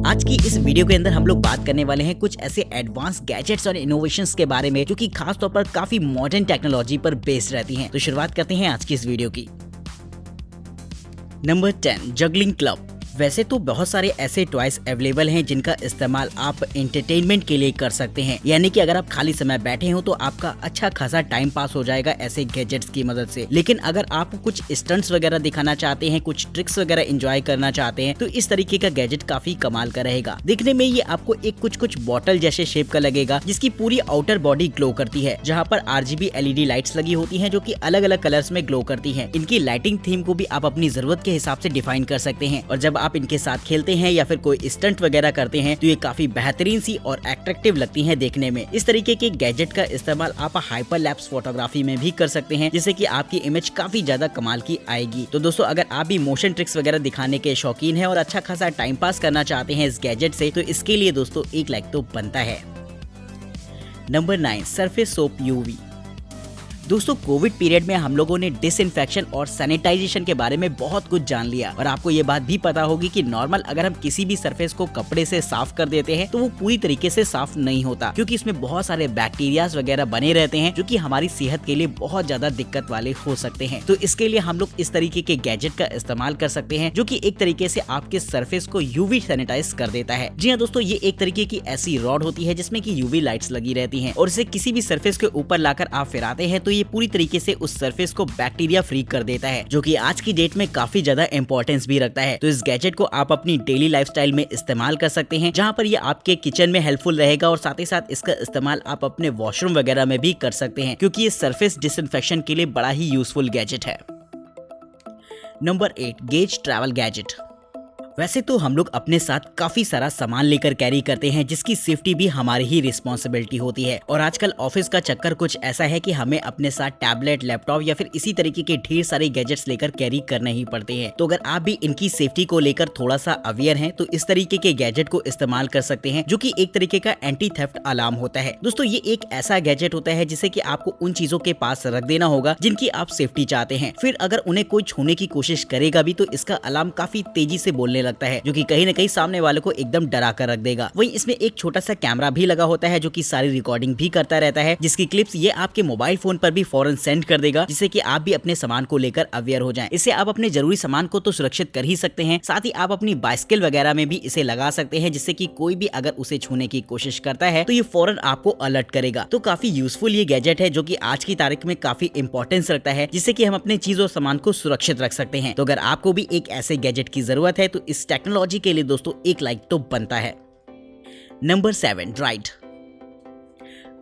आज की इस वीडियो के अंदर हम लोग बात करने वाले हैं कुछ ऐसे एडवांस गैजेट्स और इनोवेशंस के बारे में जो कि खास तौर पर काफी मॉडर्न टेक्नोलॉजी पर बेस्ड रहती हैं। तो शुरुआत करते हैं आज की इस वीडियो की। Number 10 juggling club. वैसे तो बहुत सारे ऐसे टॉयज अवेलेबल हैं जिनका इस्तेमाल आप एंटरटेनमेंट के लिए कर सकते हैं, यानी कि अगर आप खाली समय बैठे हो तो आपका अच्छा खासा टाइम पास हो जाएगा ऐसे गैजेट्स की मदद से। लेकिन अगर आप कुछ स्टंट्स वगैरह दिखाना चाहते हैं, कुछ ट्रिक्स वगैरह एंजॉय करना चाहते हैं, तो इस तरीके का गैजेट काफी कमाल का रहेगा। दिखने में ये आपको एक कुछ बॉटल जैसे शेप का लगेगा जिसकी पूरी आउटर बॉडी ग्लो करती है, जहाँ पर RGB LED लाइट्स लगी होती है जो की अलग अलग कलर्स में ग्लो करती है। इनकी लाइटिंग थीम को भी आप अपनी जरूरत के हिसाब से डिफाइन कर सकते हैं और जब आप इनके साथ खेलते हैं या फिर कोई स्टंट वगैरह करते हैं तो ये काफी बेहतरीन सी और अट्रैक्टिव लगती हैं देखने में। इस तरीके के गैजेट का इस्तेमाल आप हाइपरलैप्स फोटोग्राफी में भी कर सकते हैं, जिससे कि आपकी इमेज काफी ज्यादा कमाल की आएगी। तो दोस्तों, अगर आप भी मोशन ट्रिक्स वगैरह दिखाने के शौकीन हैं और अच्छा खासा टाइम पास करना चाहते हैं इस गैजेट से, तो इसके लिए दोस्तों एक लाइक तो बनता है। Number 9 surface soap UV। दोस्तों, कोविड पीरियड में हम लोगों ने डिसइंफेक्शन और सैनिटाइजेशन के बारे में बहुत कुछ जान लिया और आपको ये बात भी पता होगी कि नॉर्मल अगर हम किसी भी सरफेस को कपड़े से साफ कर देते हैं तो वो पूरी तरीके से साफ नहीं होता, क्योंकि इसमें बहुत सारे बैक्टीरियाज वगैरह बने रहते हैं जो कि हमारी सेहत के लिए बहुत ज्यादा दिक्कत वाले हो सकते हैं। तो इसके लिए हम लोग इस तरीके के गैजेट का इस्तेमाल कर सकते हैं जो कि एक तरीके से आपके सरफेस को UV सैनिटाइज कर देता है। जी हाँ दोस्तों, ये एक तरीके की ऐसी रॉड होती है जिसमें की UV लाइट्स लगी रहती है और इसे किसी भी सरफेस के ऊपर लाकर आप फिराते हैं तो ये पूरी तरीके से उस सरफेस को बैक्टीरिया फ्री कर देता है, जो कि आज की डेट में काफी ज्यादा इंपॉर्टेंस भी रखता है। तो इस गैजेट को आप अपनी डेली लाइफस्टाइल में इस्तेमाल कर सकते हैं, जहां पर ये आपके किचन में हेल्पफुल रहेगा और साथ ही साथ इसका इस्तेमाल आप अपने वॉशरूम वगैरह में भी कर सकते हैं, क्योंकि ये सरफेस डिसइंफेक्शन के लिए बड़ा ही यूजफुल गैजेट है। Number 8 gauge travel gadget. वैसे तो हम लोग अपने साथ काफी सारा सामान लेकर कैरी करते हैं जिसकी सेफ्टी भी हमारी ही रिस्पॉन्सिबिलिटी होती है, और आजकल ऑफिस का चक्कर कुछ ऐसा है कि हमें अपने साथ टैबलेट, लैपटॉप या फिर इसी तरीके के ढेर सारे गैजेट्स लेकर कैरी करने ही पड़ते हैं। तो अगर आप भी इनकी सेफ्टी को लेकर थोड़ा सा अवेयर हैं तो इस तरीके के गैजेट को इस्तेमाल कर सकते हैं, जो कि एक तरीके का एंटी थेफ्ट अलार्म होता है। दोस्तों, ये एक ऐसा गैजेट होता है जिसे कि आपको उन चीजों के पास रख देना होगा जिनकी आप सेफ्टी चाहते हैं। फिर अगर उन्हें कोई छूने की कोशिश करेगा भी तो इसका अलार्म काफी तेजी से बोलने लगता है, जो कि कहीं न कहीं सामने वाले को एकदम डरा कर रख देगा। वहीं इसमें एक छोटा सा कैमरा भी लगा होता है जो कि सारी रिकॉर्डिंग भी करता रहता है, जिसकी क्लिप्स ये आपके मोबाइल फोन पर भी फौरन सेंड कर देगा, जिससे कि आप भी अपने सामान को लेकर अवेयर हो जाएं। इससे आप अपने जरूरी सामान को तो सुरक्षित कर ही सकते हैं, साथ ही आप अपनी बाइसिकल वगैरह में भी इसे लगा सकते हैं, जिससे कि कोई भी अगर उसे छूने की कोशिश करता है तो ये फौरन आपको अलर्ट करेगा। तो काफी यूजफुल ये गैजेट है जो कि आज की तारीख में काफी इंपॉर्टेंस रखता है, जिससे कि हम अपने चीज और सामान को सुरक्षित रख सकते हैं। तो अगर आपको भी एक ऐसे गैजेट की जरूरत है तो इस टेक्नोलॉजी के लिए दोस्तों एक लाइक तो बनता है। Number 7 dried.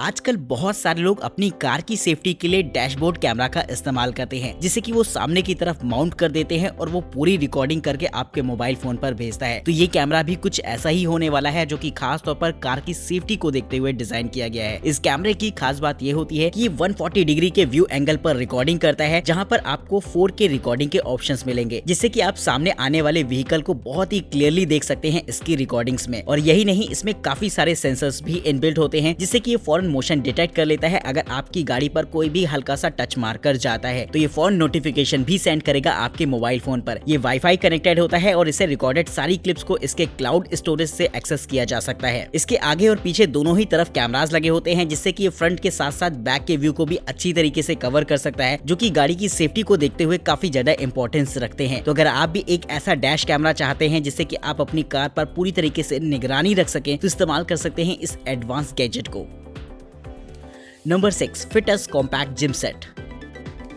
आजकल बहुत सारे लोग अपनी कार की सेफ्टी के लिए डैशबोर्ड कैमरा का इस्तेमाल करते हैं, जिसे कि वो सामने की तरफ माउंट कर देते हैं और वो पूरी रिकॉर्डिंग करके आपके मोबाइल फोन पर भेजता है। तो ये कैमरा भी कुछ ऐसा ही होने वाला है, जो कि खास तौर पर कार की सेफ्टी को देखते हुए डिजाइन किया गया है। इस कैमरे की खास बात ये होती है कि ये 140 डिग्री के व्यू एंगल पर रिकॉर्डिंग करता है, जहाँ पर आपको 4K रिकॉर्डिंग के ऑप्शंस मिलेंगे, जिससे कि आप सामने आने वाले व्हीकल को बहुत ही क्लियरली देख सकते हैं इसकी रिकॉर्डिंग्स में। और यही नहीं, इसमें काफी सारे सेंसर्स भी इनबिल्ट होते हैं, जिससे कि ये फौरन मोशन डिटेक्ट कर लेता है। अगर आपकी गाड़ी पर कोई भी हल्का सा टच मार कर जाता है तो ये फौरन नोटिफिकेशन भी सेंड करेगा आपके मोबाइल फोन पर। ये वाईफाई कनेक्टेड होता है और इसे रिकॉर्डेड सारी क्लिप्स को इसके क्लाउड स्टोरेज से एक्सेस किया जा सकता है। इसके आगे और पीछे दोनों ही तरफ कैमरास लगे होते हैं, जिससे कि ये फ्रंट के साथ साथ बैक के व्यू को भी अच्छी तरीके से कवर कर सकता है, जो कि गाड़ी की सेफ्टी को देखते हुए काफी ज्यादा इंपॉर्टेंस रखते हैं। तो अगर आप भी एक ऐसा डैश कैमरा चाहते हैं जिससे कि आप अपनी कार पर पूरी तरीके से निगरानी रख सकें, तो इस्तेमाल कर सकते हैं इस एडवांस गैजेट को। Number 6 fitness compact gym set.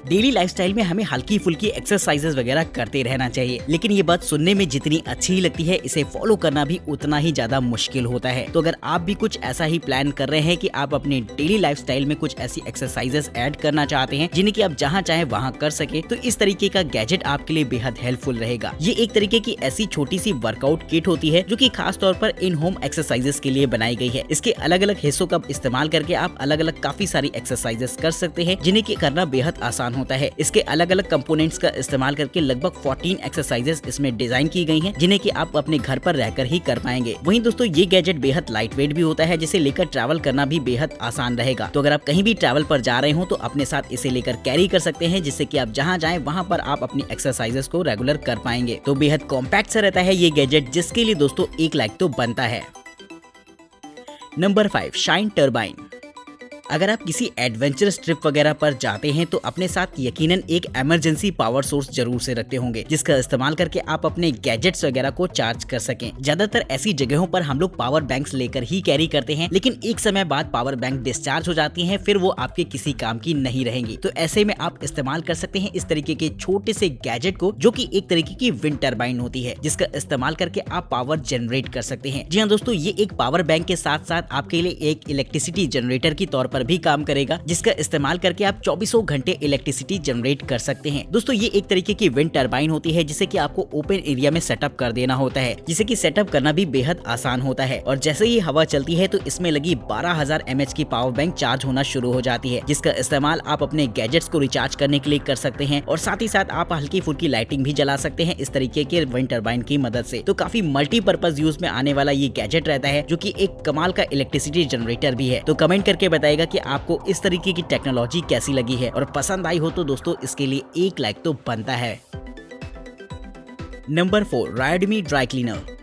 Daily lifestyle में हमें हल्की फुल्की एक्सरसाइजेस वगैरह करते रहना चाहिए, लेकिन ये बात सुनने में जितनी अच्छी लगती है, इसे फॉलो करना भी उतना ही ज्यादा मुश्किल होता है। तो अगर आप भी कुछ ऐसा ही प्लान कर रहे हैं कि आप अपने डेली लाइफस्टाइल में कुछ ऐसी एक्सरसाइजेस ऐड करना चाहते हैं जिन्हें कि आप जहां चाहे वहां कर सके, तो इस तरीके का गैजेट आपके लिए बेहद हेल्पफुल रहेगा। ये एक तरीके की ऐसी छोटी सी वर्कआउट किट होती है जो कि खास तौर पर इन होम एक्सरसाइजेस के लिए बनाई गई है। इसके अलग अलग हिस्सों का इस्तेमाल करके आप अलग अलग काफी सारी एक्सरसाइजेस कर सकते हैं, जिन्हें की करना बेहद आसान होता है। इसके अलग अलग कंपोनेंट्स का इस्तेमाल करके लगभग 14 एक्सरसाइजेस इसमें डिजाइन की गई हैं, जिन्हें कि आप अपने घर पर रहकर ही कर पाएंगे। वहीं दोस्तों ये गैजेट बेहद लाइट वेट भी होता है, जिसे लेकर ट्रैवल करना भी बेहद आसान रहेगा। तो अगर आप कहीं भी ट्रैवल पर जा रहे हो तो अपने साथ इसे लेकर कैरी कर सकते हैं, जिससे कि आप जहां जाएं वहां पर आप अपनी एक्सरसाइजेस को रेगुलर कर पाएंगे। तो बेहद कॉम्पैक्ट सा रहता है ये गैजेट, जिसके लिए दोस्तों 1 लाइक तो बनता है। Number 5, shine turbine. अगर आप किसी एडवेंचरस ट्रिप वगैरह पर जाते हैं तो अपने साथ यकीनन एक इमरजेंसी पावर सोर्स जरूर से रखते होंगे, जिसका इस्तेमाल करके आप अपने गैजेट्स वगैरह को चार्ज कर सकें। ज्यादातर ऐसी जगहों पर हम लोग पावर बैंक्स लेकर ही कैरी करते हैं, लेकिन एक समय बाद पावर बैंक डिस्चार्ज हो जाती हैं, फिर वो आपके किसी काम की नहीं रहेंगी। तो ऐसे में आप इस्तेमाल कर सकते हैं इस तरीके के छोटे से गैजेट को, जो कि एक तरीके की विंड टर्बाइन होती है, जिसका इस्तेमाल करके आप पावर जनरेट कर सकते हैं। जी हाँ दोस्तों, ये एक पावर बैंक के साथ साथ आपके लिए एक इलेक्ट्रिसिटी जनरेटर की तौर पर भी काम करेगा, जिसका इस्तेमाल करके आप 24 घंटे इलेक्ट्रिसिटी जनरेट कर सकते हैं। दोस्तों ये एक तरीके की विंड टर्बाइन होती है, जिसे कि आपको ओपन एरिया में सेटअप कर देना होता है, जिसे कि सेटअप करना भी बेहद आसान होता है। और जैसे ही हवा चलती है तो इसमें लगी 12,000 mAh की पावर बैंक चार्ज होना शुरू हो जाती है, जिसका इस्तेमाल आप अपने गैजेट्स को रिचार्ज करने के लिए कर सकते हैं। और साथ ही साथ आप हल्की फुल्की लाइटिंग भी जला सकते हैं इस तरीके के विंड टर्बाइन की मदद से। तो काफी मल्टीपर्पज यूज में आने वाला ये गैजेट रहता है, जो कि एक कमाल का इलेक्ट्रिसिटी जनरेटर भी है। तो कमेंट करके बताइएगा कि आपको इस तरीके की टेक्नोलॉजी कैसी लगी है, और पसंद आई हो तो दोस्तों इसके लिए 1 लाइक तो बनता है। Number 4, Roidmi dry cleaner.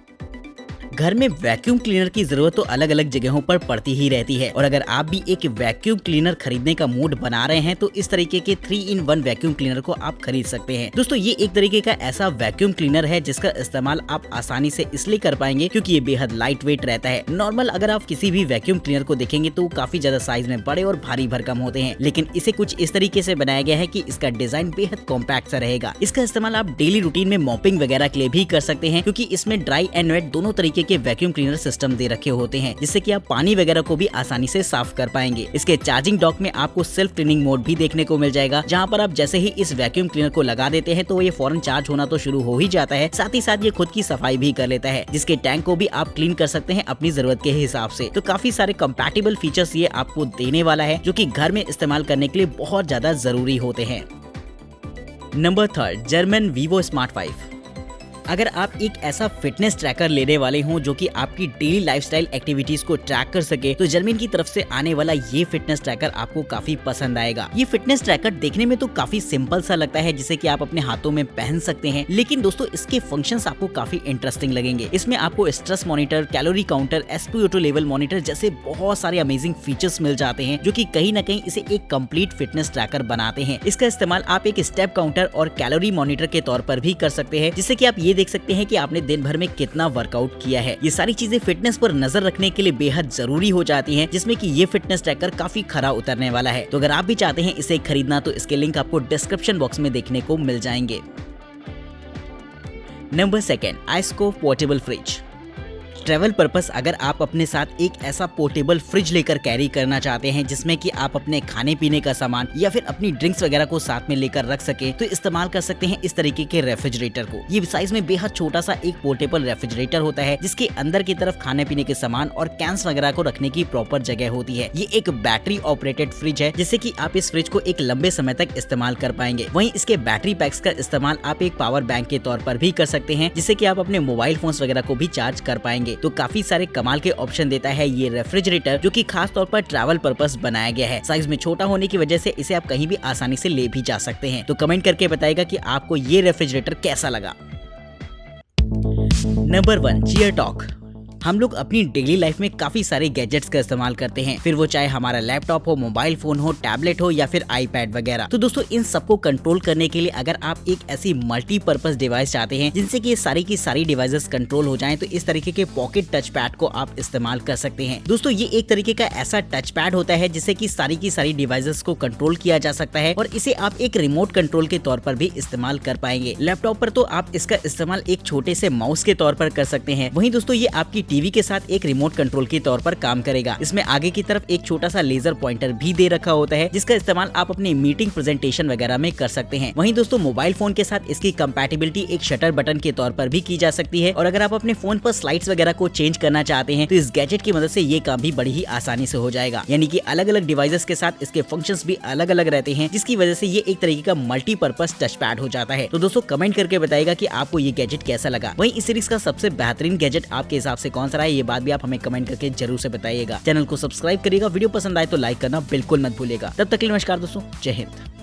घर में वैक्यूम क्लीनर की जरूरत तो अलग अलग जगहों पर पड़ती ही रहती है, और अगर आप भी एक वैक्यूम क्लीनर खरीदने का मूड बना रहे हैं तो इस तरीके के 3-in-1 वैक्यूम क्लीनर को आप खरीद सकते हैं। दोस्तों ये एक तरीके का ऐसा वैक्यूम क्लीनर है जिसका इस्तेमाल आप आसानी से इसलिए कर पाएंगे क्योंकि ये बेहद लाइट वेट रहता है। नॉर्मल अगर आप किसी भी वैक्यूम क्लीनर को देखेंगे तो काफी ज्यादा साइज में बड़े और भारी भरकम होते हैं, लेकिन इसे कुछ इस तरीके से बनाया गया है कि इसका डिजाइन बेहद कॉम्पैक्ट सा रहेगा। इसका इस्तेमाल आप डेली रूटीन में मॉपिंग वगैरह के लिए भी कर सकते हैं, क्योंकि इसमें ड्राई एंड वेट दोनों तरीके के वैक्यूम क्लीनर सिस्टम दे रखे होते हैं, जिससे कि आप पानी वगैरह को भी आसानी से साफ कर पाएंगे। इसके चार्जिंग डॉक में आपको सेल्फ क्लीनिंग मोड भी देखने को मिल जाएगा, जहां पर आप जैसे ही इस वैक्यूम क्लीनर को लगा देते हैं तो ये फौरन चार्ज होना तो शुरू हो ही जाता है। साथ ही साथ ये खुद की सफाई भी कर लेता है, जिसके टैंक को भी आप क्लीन कर सकते हैं अपनी जरूरत के हिसाब से। तो काफी सारे कंपैटिबल फीचर्स ये आपको देने वाला है, जो कि घर में इस्तेमाल करने के लिए बहुत ज्यादा जरूरी होते हैं। Number 3, German Vivo smart 5। अगर आप एक ऐसा फिटनेस ट्रैकर लेने वाले हों जो कि आपकी डेली लाइफस्टाइल एक्टिविटीज को ट्रैक कर सके, तो जर्मन की तरफ से आने वाला ये फिटनेस ट्रैकर आपको काफी पसंद आएगा। ये फिटनेस ट्रैकर देखने में तो काफी सिंपल सा लगता है, जिसे कि आप अपने हाथों में पहन सकते हैं, लेकिन दोस्तों इसके फंक्शंस आपको काफी इंटरेस्टिंग लगेंगे। इसमें आपको stress monitor, calorie counter, SpO2 level monitor जैसे बहुत सारे अमेजिंग फीचर्स मिल जाते हैं, जो कि कहीं न कहीं इसे एक कंप्लीट फिटनेस ट्रैकर बनाते हैं। इसका इस्तेमाल आप एक स्टेप काउंटर और कैलोरी मॉनिटर के तौर पर भी कर सकते हैं, जिससे कि आप ये देख सकते हैं कि आपने दिन भर में कितना वर्कआउट किया है। ये सारी चीजें फिटनेस पर नजर रखने के लिए बेहद जरूरी हो जाती हैं, जिसमें कि ये फिटनेस ट्रैकर काफी खरा उतरने वाला है। तो अगर आप भी चाहते हैं इसे खरीदना तो इसके लिंक आपको डिस्क्रिप्शन बॉक्स में देखने को मिल जाएंगे। Number 2, Iceco portable fridge. Travel purpose अगर आप अपने साथ एक ऐसा पोर्टेबल फ्रिज लेकर कैरी करना चाहते हैं, जिसमें कि आप अपने खाने पीने का सामान या फिर अपनी ड्रिंक्स वगैरह को साथ में लेकर रख सके, तो इस्तेमाल कर सकते हैं इस तरीके के रेफ्रिजरेटर को। ये साइज में बेहद छोटा सा एक पोर्टेबल रेफ्रिजरेटर होता है, जिसके अंदर की तरफ खाने पीने के सामान और कैंस वगैरह को रखने की प्रॉपर जगह होती है। ये एक बैटरी ऑपरेटेड फ्रिज है, जिससे कि आप इस फ्रिज को एक लंबे समय तक इस्तेमाल कर पाएंगे। वहीं इसके बैटरी पैक्स का इस्तेमाल आप एक पावर बैंक के तौर पर भी कर सकते हैं, जिससे कि आप अपने मोबाइल फोन्स वगैरह को भी चार्ज कर पाएंगे। तो काफी सारे कमाल के ऑप्शन देता है ये रेफ्रिजरेटर, जो कि खास तौर पर ट्रैवल पर्पस बनाया गया है। साइज में छोटा होने की वजह से इसे आप कहीं भी आसानी से ले भी जा सकते हैं। तो कमेंट करके बताइएगा कि आपको ये रेफ्रिजरेटर कैसा लगा। Number 1, chair talk. हम लोग अपनी डेली लाइफ में काफी सारे गैजेट्स का इस्तेमाल करते हैं, फिर वो चाहे हमारा लैपटॉप हो, मोबाइल फोन हो, टैबलेट हो या फिर आईपैड वगैरह। तो दोस्तों इन सबको कंट्रोल करने के लिए अगर आप एक ऐसी मल्टीपर्पज डिवाइस चाहते हैं जिनसे कि ये सारी की सारी डिवाइसेस कंट्रोल हो जाएं, तो इस तरीके के पॉकेट टच पैड को आप इस्तेमाल कर सकते हैं। दोस्तों ये एक तरीके का ऐसा टच पैड होता है जिससे कि सारी की सारी डिवाइसेस को कंट्रोल किया जा सकता है, और इसे आप एक रिमोट कंट्रोल के तौर पर भी इस्तेमाल कर पाएंगे। लैपटॉप पर तो आप इसका इस्तेमाल एक छोटे से माउस के तौर पर कर सकते हैं। वहीं दोस्तों ये आपकी टीवी के साथ एक रिमोट कंट्रोल के तौर पर काम करेगा। इसमें आगे की तरफ एक छोटा सा लेजर पॉइंटर भी दे रखा होता है, जिसका इस्तेमाल आप अपनी मीटिंग प्रेजेंटेशन वगैरह में कर सकते हैं। वहीं दोस्तों मोबाइल फोन के साथ इसकी कंपैटिबिलिटी एक शटर बटन के तौर पर भी की जा सकती है, और अगर आप अपने फोन पर स्लाइड्स वगैरह को चेंज करना चाहते हैं तो इस गैजेट की मदद से ये काम भी बड़ी ही आसानी से हो जाएगा। यानी कि अलग अलग डिवाइसेस के साथ इसके फंक्शंस भी अलग अलग रहते हैं, जिसकी वजह से ये एक तरीके का मल्टीपर्पज टच पैड हो जाता है। तो दोस्तों कमेंट करके बताइएगा कि आपको ये गैजेट कैसा लगा। वहीं इस सीरीज का सबसे बेहतरीन गैजेट आपके हिसाब से कौन सा रहा है, ये बात भी आप हमें कमेंट करके जरूर से बताइएगा। चैनल को सब्सक्राइब करिएगा, वीडियो पसंद आए तो लाइक करना बिल्कुल मत भूलिएगा। तब तक के लिए नमस्कार दोस्तों, जय हिंद।